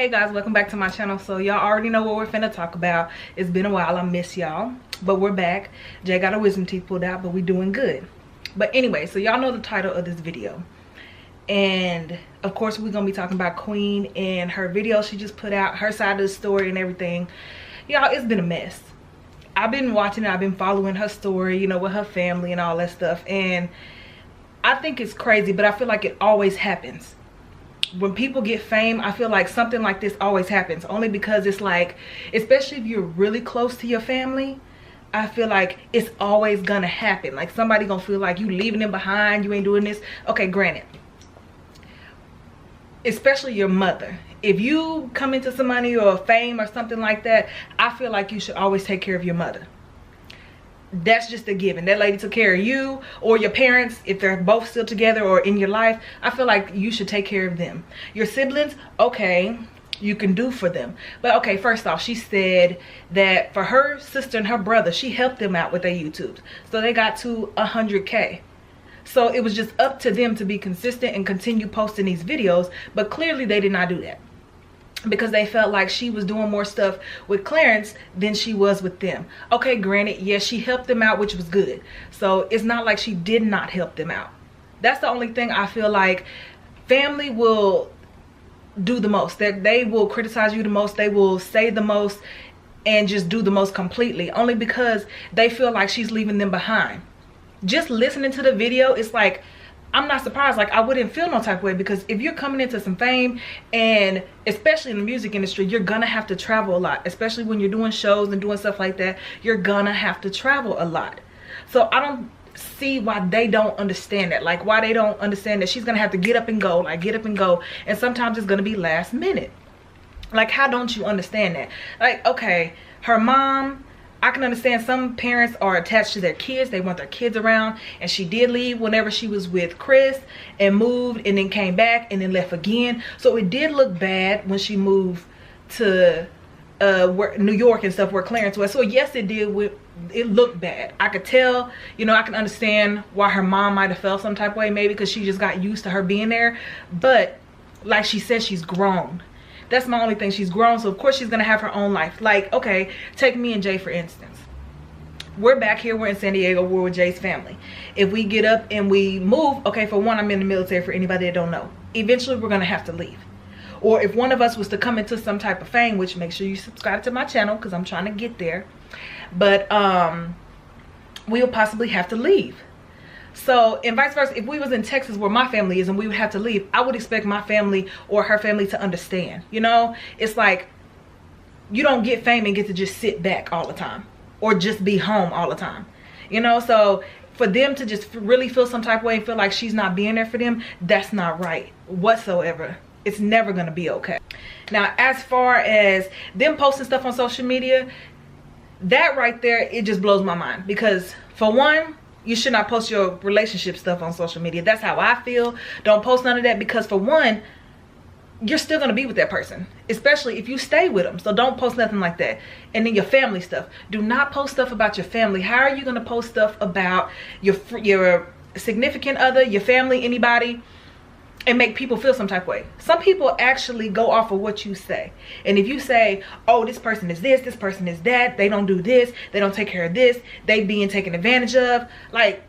Hey guys, welcome back to my channel. So y'all already know what we're finna talk about. It's been a while, I miss y'all, but we're back. Jay got her wisdom teeth pulled out, but we doing good. But anyway, so y'all know the title of this video, and of course we're gonna be talking about Queen and her video she just put out, her side of the story and everything. Y'all, it's been a mess. I've been watching it, I've been following her story, you know, with her family and all that stuff, and I think it's crazy, but I feel like it always happens. When people get fame, I feel like something like this always happens, only because it's like, especially if you're really close to your family, I feel like it's always gonna happen. Like somebody gonna feel like you leaving them behind, you ain't doing this. Okay, granted, especially your mother, if you come into some money or fame or something like that, I feel like you should always take care of your mother. That's just a given. That lady took care of you or your parents, if they're both still together or in your life. I feel like you should take care of them. Your siblings, okay, you can do for them. But okay, first off, she said that for her sister and her brother, she helped them out with their YouTubes. So they got to 100K. So it was just up to them to be consistent and continue posting these videos. But clearly they did not do that, because they felt like she was doing more stuff with Clarence than she was with them. Okay, granted, yes, she helped them out, which was good. So it's not like she did not help them out. That's the only thing I feel like family will do the most. That they will criticize you the most, they will say the most, and just do the most completely, only because they feel like she's leaving them behind. Just listening to the video, it's like, I'm not surprised. Like, I wouldn't feel no type of way, because if you're coming into some fame, and especially in the music industry, you're gonna have to travel a lot, especially when you're doing shows and doing stuff like that. You're gonna have to travel a lot. So I don't see why they don't understand that. Like, why they don't understand that she's gonna have to get up and go, like get up and go, and sometimes it's gonna be last minute. Like, how don't you understand that? Like, okay, her mom, I can understand some parents are attached to their kids. They want their kids around. And she did leave whenever she was with Chris and moved and then came back and then left again. So it did look bad when she moved to New York and stuff, where Clarence was. So yes, it did. It looked bad. I could tell, you know, I can understand why her mom might have felt some type of way, maybe because she just got used to her being there. But like she said, she's grown. That's my only thing. She's grown, so of course she's gonna have her own life. Like, okay, take me and Jay for instance. We're back here, we're in San Diego, we're with Jay's family. If we get up and we move, okay, for one, I'm in the military, for anybody that don't know. Eventually we're gonna have to leave. Or if one of us was to come into some type of fame, which make sure you subscribe to my channel, because I'm trying to get there. But we'll possibly have to leave. So, and vice versa, if we was in Texas where my family is and we would have to leave, I would expect my family or her family to understand. You know, it's like, you don't get fame and get to just sit back all the time or just be home all the time. You know, so for them to just really feel some type of way and feel like she's not being there for them, that's not right whatsoever. It's never going to be okay. Now, as far as them posting stuff on social media, that right there, it just blows my mind. Because for one, you should not post your relationship stuff on social media. That's how I feel. Don't post none of that, because for one, you're still gonna be with that person, especially if you stay with them. So don't post nothing like that. And then your family stuff. Do not post stuff about your family. How are you gonna post stuff about your significant other, your family, anybody, and make people feel some type of way? Some people actually go off of what you say. And if you say, oh, this person is this person is that, they don't do this, they don't take care of this, they being taken advantage of, like,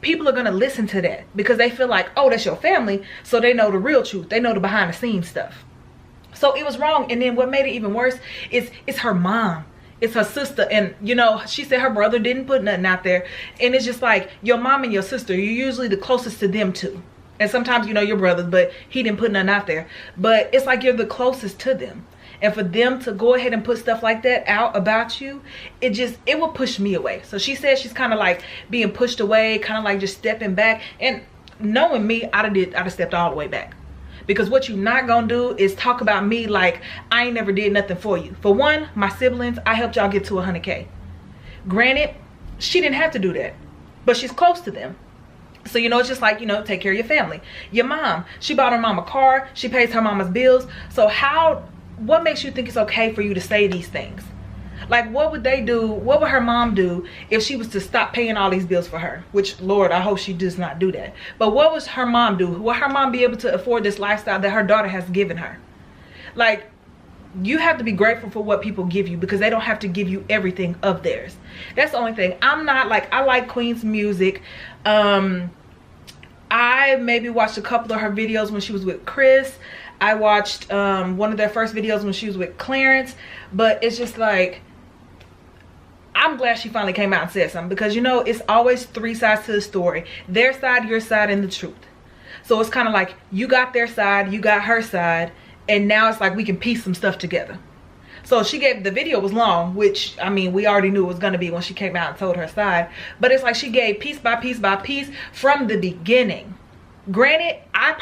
people are gonna listen to that because they feel like, oh, that's your family, so they know the real truth, they know the behind the scenes stuff. So it was wrong. And then what made it even worse is it's her mom, it's her sister, and you know, she said her brother didn't put nothing out there. And it's just like, your mom and your sister, you're usually the closest to them too. And sometimes, you know, your brothers, but he didn't put nothing out there. But it's like you're the closest to them. And for them to go ahead and put stuff like that out about you, it will push me away. So she said she's kind of like being pushed away, kind of like just stepping back. And knowing me, I'd have stepped all the way back. Because what you're not gonna do is talk about me like I ain't never did nothing for you. For one, my siblings, I helped y'all get to 100K. Granted, she didn't have to do that, but she's close to them. So, you know, it's just like, you know, take care of your family. Your mom, she bought her mom a car, she pays her mama's bills. So what makes you think it's okay for you to say these things? Like, what would they do, what would her mom do if she was to stop paying all these bills for her? Which, Lord, I hope she does not do that. But what would her mom do? Will her mom be able to afford this lifestyle that her daughter has given her? Like, you have to be grateful for what people give you, because they don't have to give you everything of theirs. That's the only thing. I'm not like, I like Queen's music. I maybe watched a couple of her videos when she was with Chris. I watched one of their first videos when she was with Clarence. But it's just like, I'm glad she finally came out and said something, because you know, it's always three sides to the story. Their side, your side, and the truth. So it's kind of like, you got their side, you got her side, and now it's like we can piece some stuff together. So she gave, the video was long, which I mean, we already knew it was going to be when she came out and told her side. But it's like she gave piece by piece by piece from the beginning. Granted, I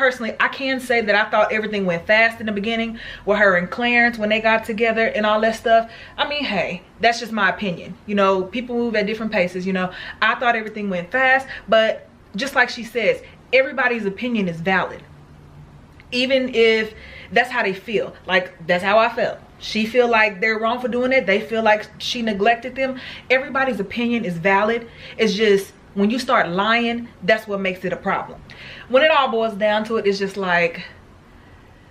can say that I thought everything went fast in the beginning with her and Clarence when they got together and all that stuff. I mean, hey, that's just my opinion. You know, people move at different paces, you know. I thought everything went fast, but just like she says, everybody's opinion is valid. Even if that's how they feel. Like, that's how I felt. She feel like they're wrong for doing it. They feel like she neglected them. Everybody's opinion is valid. It's just, when you start lying, that's what makes it a problem. When it all boils down to it, it's just like,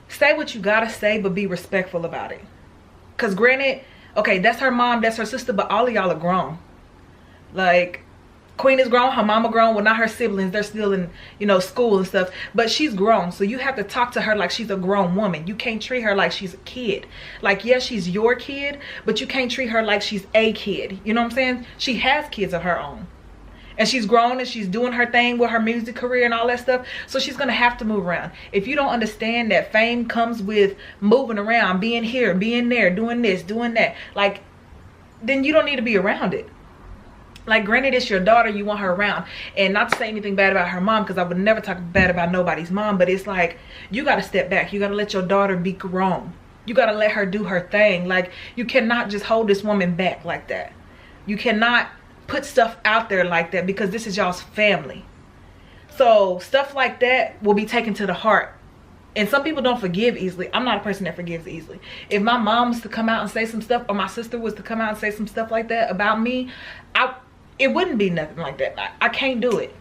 say what you gotta say, but be respectful about it. Because granted, okay, that's her mom, that's her sister, but all of y'all are grown. Like, Queen is grown, her mama grown. Well, not her siblings, they're still in, you know, school and stuff, but she's grown. So you have to talk to her like she's a grown woman. You can't treat her like she's a kid. Like, yes, she's your kid, but you can't treat her like she's a kid. You know what I'm saying? She has kids of her own, and she's grown and she's doing her thing with her music career and all that stuff. So she's gonna have to move around. If you don't understand that fame comes with moving around, being here, being there, doing this, doing that, like, then you don't need to be around it. Like, granted, it's your daughter, you want her around. And not to say anything bad about her mom, because I would never talk bad about nobody's mom, but it's like, you got to step back. You got to let your daughter be grown. You got to let her do her thing. Like, you cannot just hold this woman back like that. You cannot put stuff out there like that, because this is y'all's family. So stuff like that will be taken to the heart. And some people don't forgive easily. I'm not a person that forgives easily. If my mom was to come out and say some stuff, or my sister was to come out and say some stuff like that about me, it wouldn't be nothing like that. I can't do it.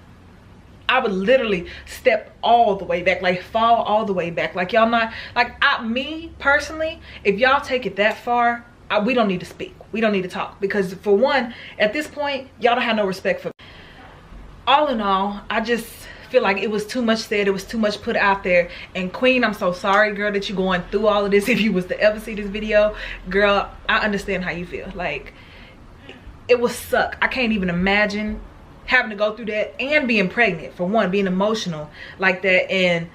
I would literally step all the way back, like fall all the way back. Like, y'all not, like, me personally, if y'all take it that far, we don't need to speak. We don't need to talk, because for one, at this point, y'all don't have no respect for me. All in all, I just feel like it was too much said. It was too much put out there. And Queen, I'm so sorry, girl, that you're going through all of this. If you was to ever see this video, girl, I understand how you feel. Like, it would suck. I can't even imagine having to go through that, and being pregnant, for one, being emotional like that and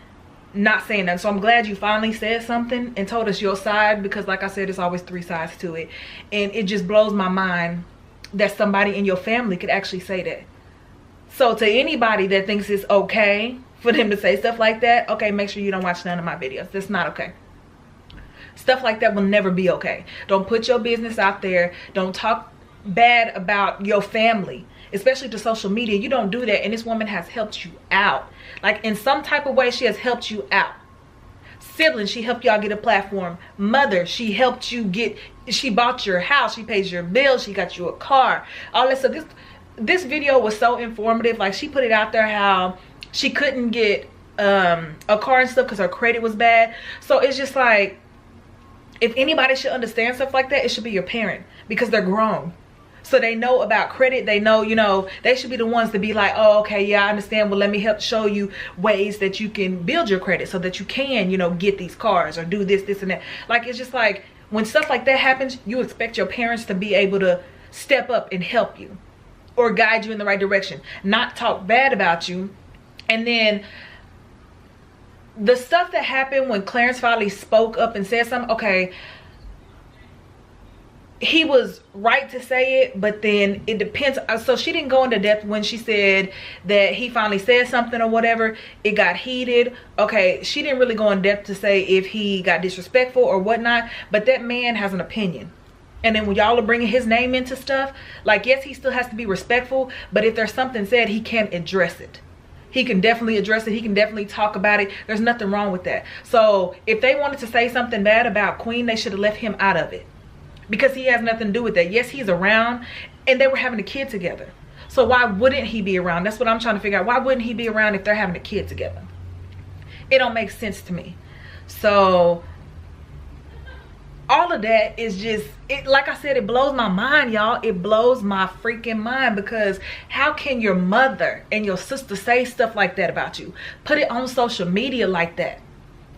not saying that. So I'm glad you finally said something and told us your side, because like I said, there's always three sides to it. And it just blows my mind that somebody in your family could actually say that. So to anybody that thinks it's okay for them to say stuff like that, okay, make sure you don't watch none of my videos. That's not okay. Stuff like that will never be okay. Don't put your business out there. Don't talk bad about your family, especially to social media. You don't do that. And this woman has helped you out. Like, in some type of way, she has helped you out. Siblings, she helped y'all get a platform. Mother, she helped you get, she bought your house, she pays your bills, she got you a car, all that stuff. This video was so informative. Like, she put it out there how she couldn't get a car and stuff because her credit was bad. So it's just like, if anybody should understand stuff like that, it should be your parent, because they're grown. So they know about credit. They know, you know, they should be the ones to be like, oh, okay, yeah, I understand. Well, let me help show you ways that you can build your credit so that you can, you know, get these cars or do this, this, and that. Like, it's just like, when stuff like that happens, you expect your parents to be able to step up and help you or guide you in the right direction, not talk bad about you. And then the stuff that happened when Clarence finally spoke up and said something, okay, he was right to say it, but then it depends. So she didn't go into depth when she said that he finally said something or whatever. It got heated. Okay, she didn't really go in depth to say if he got disrespectful or whatnot, but that man has an opinion. And then when y'all are bringing his name into stuff, like, yes, he still has to be respectful, but if there's something said, he can address it. He can definitely address it. He can definitely talk about it. There's nothing wrong with that. So if they wanted to say something bad about Queen, they should have left him out of it, because he has nothing to do with that. Yes, he's around, and they were having a kid together. So why wouldn't he be around? That's what I'm trying to figure out. Why wouldn't he be around if they're having a kid together? It don't make sense to me. So all of that is just, it, like I said, it blows my mind, y'all. It blows my freaking mind, because how can your mother and your sister say stuff like that about you? Put it on social media like that,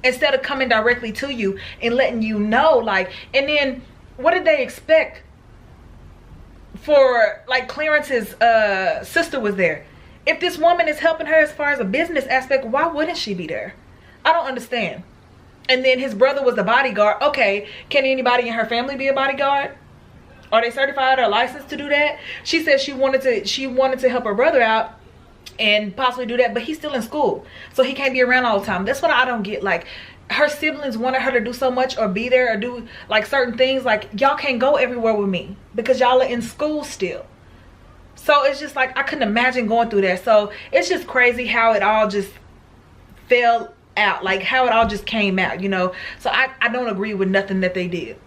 instead of coming directly to you and letting you know, like, and then what did they expect? For, like, Clarence's sister was there. If this woman is helping her as far as a business aspect, why wouldn't she be there? I don't understand. And then his brother was the bodyguard. Okay, can anybody in her family be a bodyguard? Are they certified or licensed to do that? She said she wanted to help her brother out and possibly do that, but he's still in school, so he can't be around all the time. That's what I don't get. Like, her siblings wanted her to do so much, or be there, or do like certain things. Like, y'all can't go everywhere with me because y'all are in school still. So it's just like, I couldn't imagine going through that. So it's just crazy how it all just fell out, like how it all just came out, you know. So I don't agree with nothing that they did.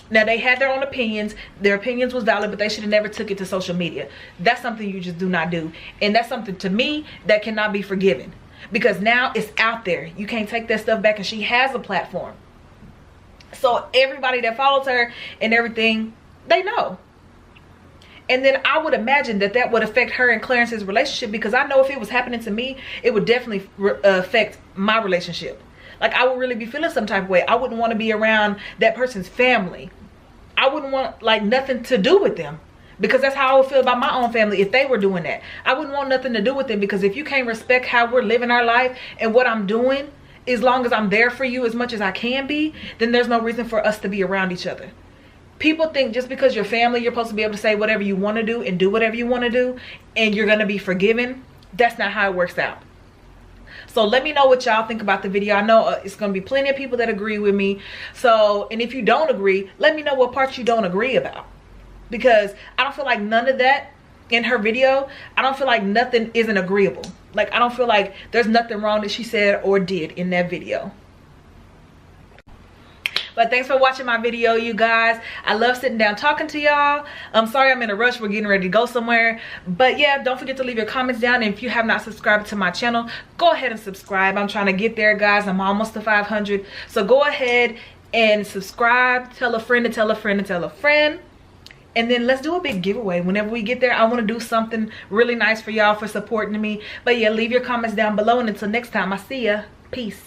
Now, they had their own opinions. Their opinions was valid, but they should have never took it to social media. That's something you just do not do. And that's something, to me, that cannot be forgiven. Because now it's out there. You can't take that stuff back, and she has a platform. So everybody that follows her and everything, they know. And then I would imagine that that would affect her and Clarence's relationship, because I know if it was happening to me, it would definitely affect my relationship. Like, I would really be feeling some type of way. I wouldn't want to be around that person's family. I wouldn't want, like, nothing to do with them, because that's how I would feel about my own family if they were doing that. I wouldn't want nothing to do with them, because if you can't respect how we're living our life and what I'm doing, as long as I'm there for you as much as I can be, then there's no reason for us to be around each other. People think just because you're family, you're supposed to be able to say whatever you want to do and do whatever you want to do, and you're going to be forgiven. That's not how it works out. So let me know what y'all think about the video. I know it's going to be plenty of people that agree with me. So, and if you don't agree, let me know what parts you don't agree about. Because I don't feel like none of that in her video, I don't feel like nothing isn't agreeable. Like, I don't feel like there's nothing wrong that she said or did in that video. But thanks for watching my video, you guys. I love sitting down talking to y'all. I'm sorry I'm in a rush. We're getting ready to go somewhere. But yeah, don't forget to leave your comments down. And if you have not subscribed to my channel, go ahead and subscribe. I'm trying to get there, guys. I'm almost to 500. So go ahead and subscribe. Tell a friend to tell a friend to tell a friend. And then let's do a big giveaway. Whenever we get there, I want to do something really nice for y'all for supporting me. But yeah, leave your comments down below. And until next time, I see ya. Peace.